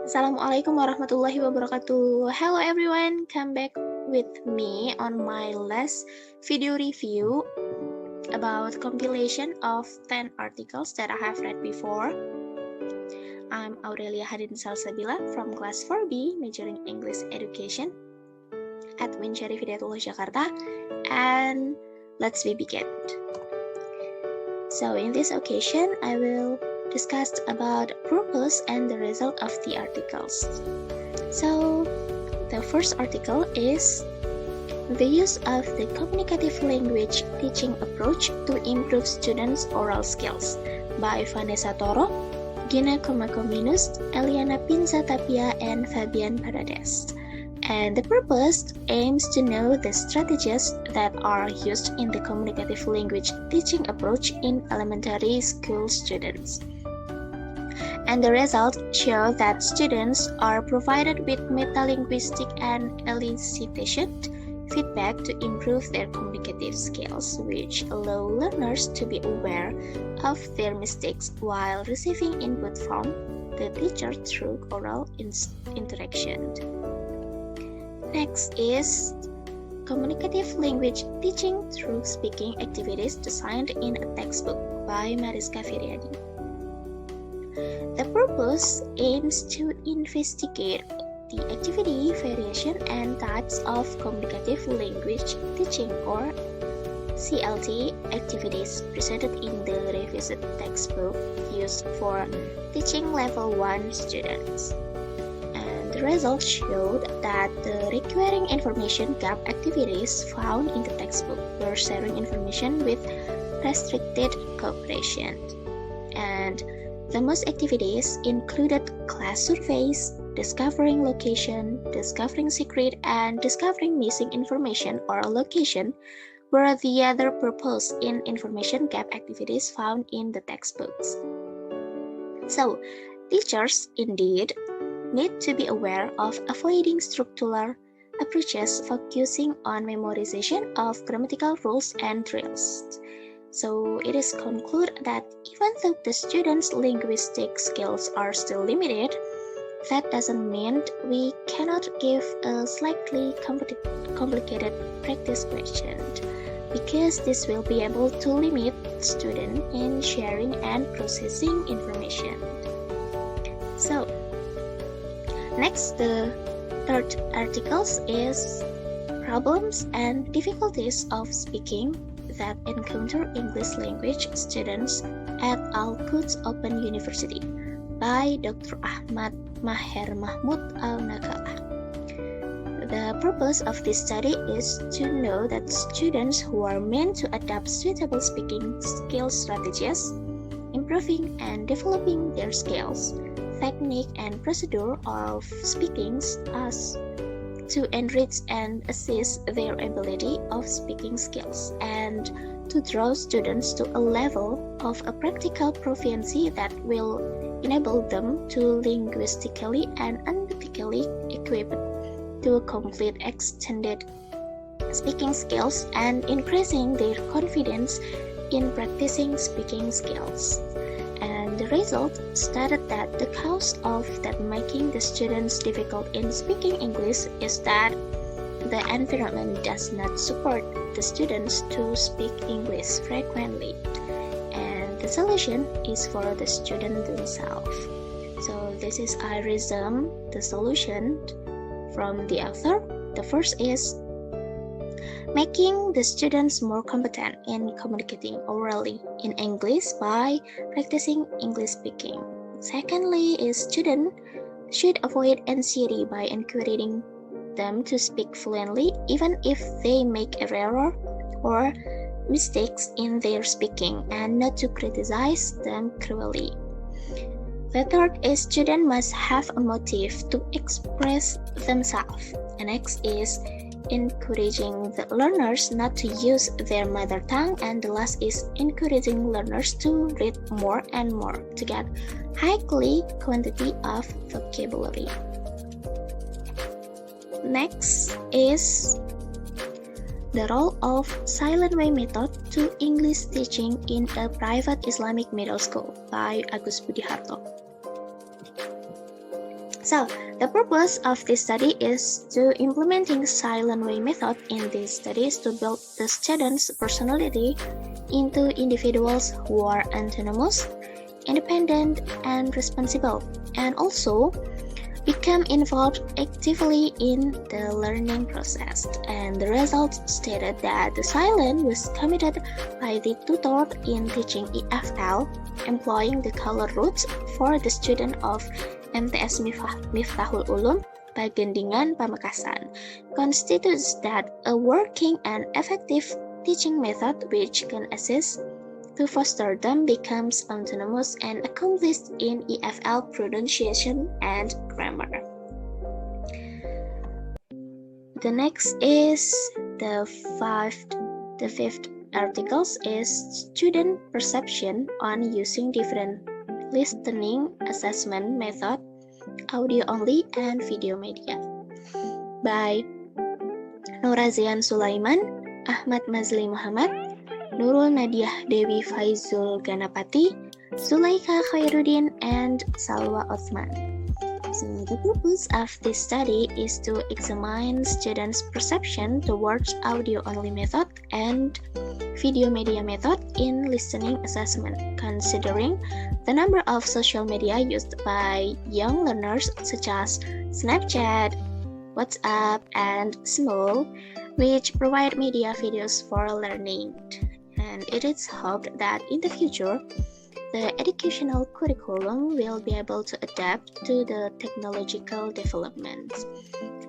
Assalamualaikum warahmatullahi wabarakatuh. Hello everyone, come back with me on my last video review about compilation of 10 articles that I have read before. I'm Aurelia Hanin Salsabila from class 4B, majoring English Education at Winchari Hidayatullah Jakarta, and let's begin. So in this occasion, I will discuss about purpose and the result of the articles. So the first article is the use of the communicative language teaching approach to improve students' oral skills by Vanessa Toro, Gina Komakominus, Eliana Pinza Tapia, and Fabian Paredes. And the purpose aims to know the strategies that are used in the communicative language teaching approach in elementary school students. And the results show that students are provided with metalinguistic and elicitation feedback to improve their communicative skills, which allow learners to be aware of their mistakes while receiving input from the teacher through oral interaction. Next is communicative language teaching through speaking activities designed in a textbook by Mariska Firyadi. The purpose aims to investigate the activity, variation, and types of communicative language teaching or CLT activities presented in the revised textbook used for teaching level 1 students. And the results showed that the requiring information gap activities found in the textbook were sharing information with restricted cooperation. And the most activities included class surveys, discovering location, discovering secret, and discovering missing information or location were the other purpose in information gap activities found in the textbooks. So, teachers indeed need to be aware of avoiding structural approaches focusing on memorization of grammatical rules and drills. So it is concluded that even though the students' linguistic skills are still limited, that doesn't mean we cannot give a slightly complicated practice question, because this will be able to limit students in sharing and processing information. So next, the third article is problems and difficulties of speaking that encounter English language students at Al-Quds Open University by Dr. Ahmad Maher Mahmud Al-Nakalah. The purpose of this study is to know that students who are meant to adopt suitable speaking skill strategies, improving and developing their skills, technique and procedure of speaking as to enrich and assist their ability of speaking skills and to draw students to a level of a practical proficiency that will enable them to linguistically and analytically equip to complete extended speaking skills and increasing their confidence in practicing speaking skills. And the result stated that the cause of that making the students difficult in speaking English is that the environment does not support the students to speak English frequently, and the solution is for the student themselves. So this is I resume the solution from the author. The first is making the students more competent in communicating orally in English by practicing English speaking. Secondly is students should avoid anxiety by encouraging them to speak fluently even if they make error or mistakes in their speaking and not to criticize them cruelly. The third is students must have a motive to express themselves. And next is encouraging the learners not to use their mother tongue, and the last is encouraging learners to read more and more to get high quantity of vocabulary. Next is the role of silent way method to English teaching in a private Islamic middle school by Agus Budiharto. So, the purpose of this study is to implementing silent way method in these studies to build the students' personality into individuals who are autonomous, independent, and responsible, and also become involved actively in the learning process. And the results stated that the silent was committed by the tutor in teaching EFL, employing the color routes for the student of MTS Miftahul Ulum, Pagendingan, Pamekasan, constitutes that a working and effective teaching method which can assist to foster them becomes autonomous and accomplished in EFL pronunciation and grammar. The next is the fifth articles is student perception on using different listening assessment method, audio only and video media, by Nurazian Sulaiman, Ahmad Mazli Muhammad, Nurul Nadiah Dewi Faizul Ganapati, Zulaika Khairuddin, and Salwa Othman. So the purpose of this study is to examine students' perception towards audio-only method and video media method in listening assessment, considering the number of social media used by young learners such as Snapchat, WhatsApp, and Small, which provide media videos for learning. And it is hoped that in the future, the educational curriculum will be able to adapt to the technological developments.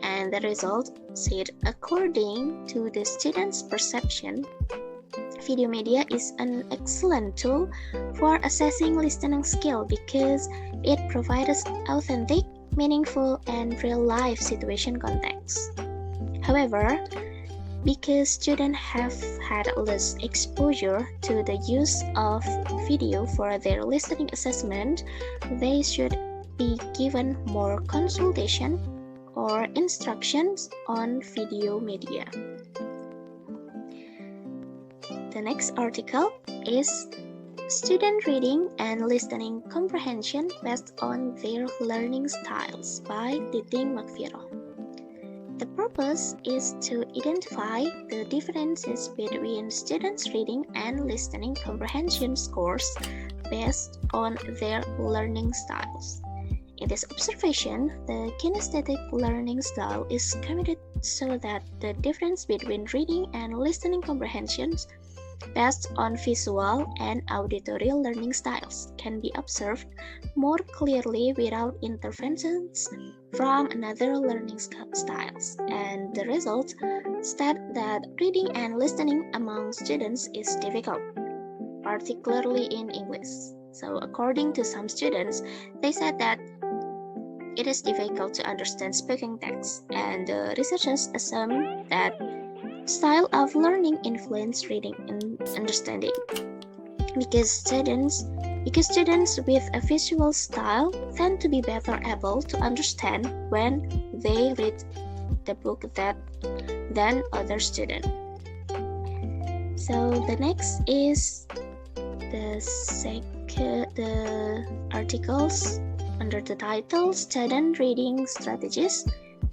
And the result said, according to the students' perception, video media is an excellent tool for assessing listening skill because it provides authentic, meaningful, and real-life situation context. However, because students have had less exposure to the use of video for their listening assessment, they should be given more consultation or instructions on video media. The next article is Student Reading and Listening Comprehension Based on Their Learning Styles by Titing Makfiroh. The purpose is to identify the differences between students' reading and listening comprehension scores based on their learning styles. In this observation, the kinesthetic learning style is committed so that the difference between reading and listening comprehensions based on visual and auditory learning styles can be observed more clearly without interventions from another learning styles, and the results state that reading and listening among students is difficult, particularly in English. So according to some students, they said that it is difficult to understand spoken text, and the researchers assume that style of learning influence reading and understanding because students with a visual style tend to be better able to understand when they read the book than other students. So the next is the articles under the title Student Reading Strategies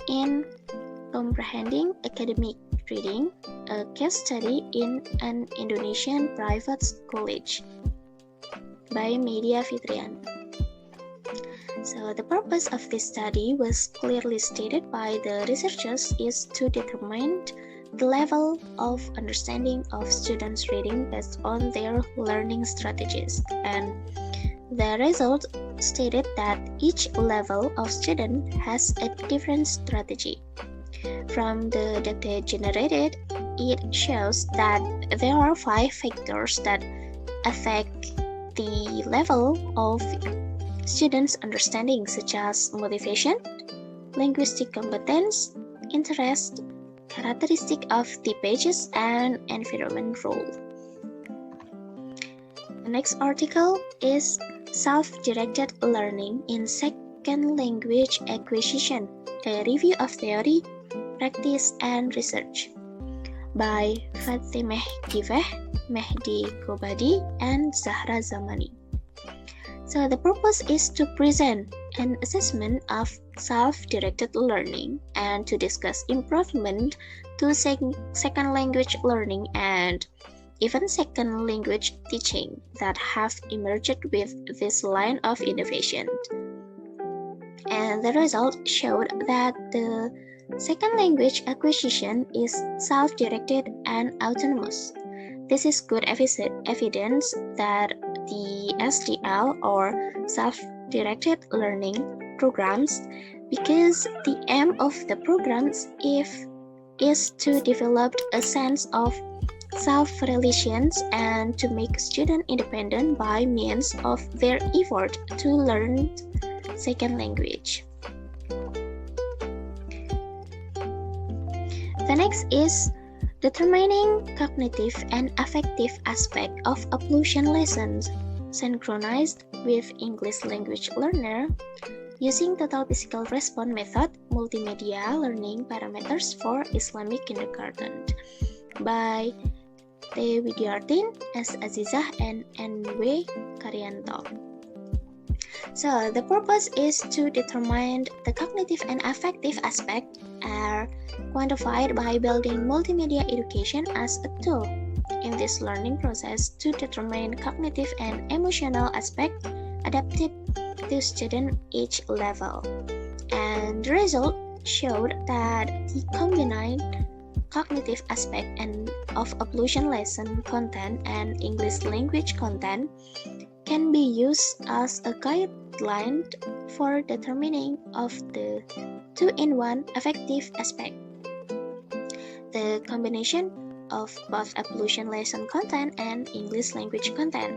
in Comprehending Academic Reading, a case study in an Indonesian private college by Media Fitrian. So the purpose of this study was clearly stated by the researchers is to determine the level of understanding of students' reading based on their learning strategies, and the result stated that each level of student has a different strategy. From the data generated, it shows that there are 5 factors that affect the level of students' understanding, such as motivation, linguistic competence, interest, characteristic of the pages, and environment role. The next article is Self-Directed Learning in Second Language Acquisition, a review of theory, practice, and research by Fatimeh Giveh, Mehdi Kobadi, and Zahra Zamani. So the purpose is to present an assessment of self-directed learning and to discuss improvement to second language learning and even second language teaching that have emerged with this line of innovation. And the result showed that the second language acquisition is self-directed and autonomous. This is good evidence that the SDL or self-directed learning programs, because the aim of the programs is to develop a sense of self-reliance and to make students independent by means of their effort to learn second language. The next is determining cognitive and affective aspect of occlusion lessons synchronized with English language learner using total physical response method multimedia learning parameters for Islamic kindergarten by T. Widyartin, S. Azizah, and N.W. Karyanto. So the purpose is to determine the cognitive and affective aspect are quantified by building multimedia education as a tool in this learning process to determine cognitive and emotional aspect adapted to student age level. And the result showed that the combined cognitive aspect and of occlusion lesson content and English language content can be used as a guideline for determining of the two-in-one affective aspect. The combination of both occlusion lesson content and English language content.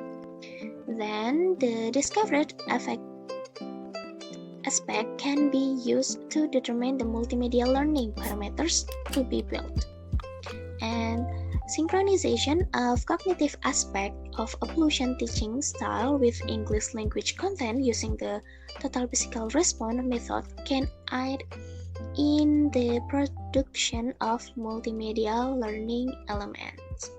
Then the discovered affect aspect can be used to determine the multimedia learning parameters to be built. And synchronization of cognitive aspect of occlusion teaching style with English language content using the total physical response method can aid in the production of multimedia learning elements.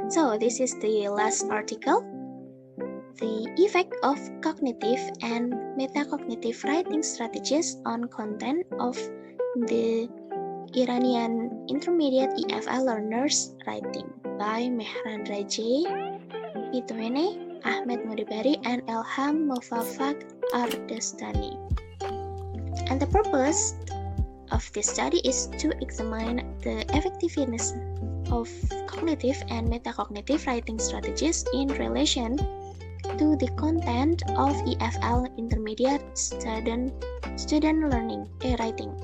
So this is the last article. The effect of cognitive and metacognitive writing strategies on content of the Iranian Intermediate EFL learners writing by Mehrandra J. Pitwene, Ahmed Mudibari, and Elham Mofafak Ardestani. And the purpose of this study is to examine the effectiveness of cognitive and metacognitive writing strategies in relation to the content of EFL Intermediate student learning writing.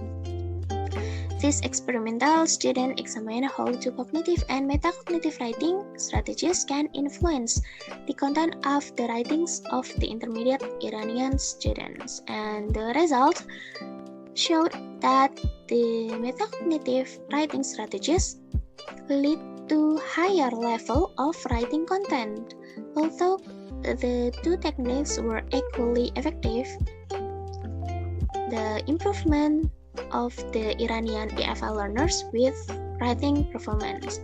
This experimental student examined how to cognitive and metacognitive writing strategies can influence the content of the writings of the intermediate Iranian students, and the result showed that the metacognitive writing strategies lead to higher level of writing content. Although the two techniques were equally effective, the improvement of the Iranian EFL learners with writing performance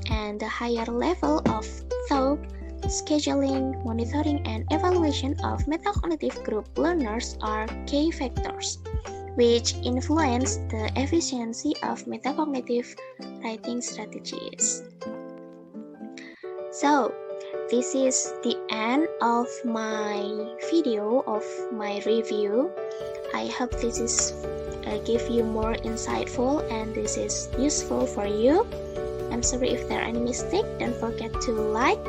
and the higher level of thought, scheduling, monitoring, and evaluation of metacognitive group learners are key factors which influence the efficiency of metacognitive writing strategies. So, this is the end of my video of my review. I hope this is give you more insightful and this is useful for you. I'm sorry if there are any mistake. Don't forget to like,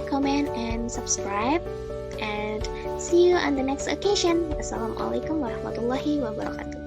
comment, and subscribe. And see you on the next occasion. Wassalamualaikum warahmatullahi wabarakatuh.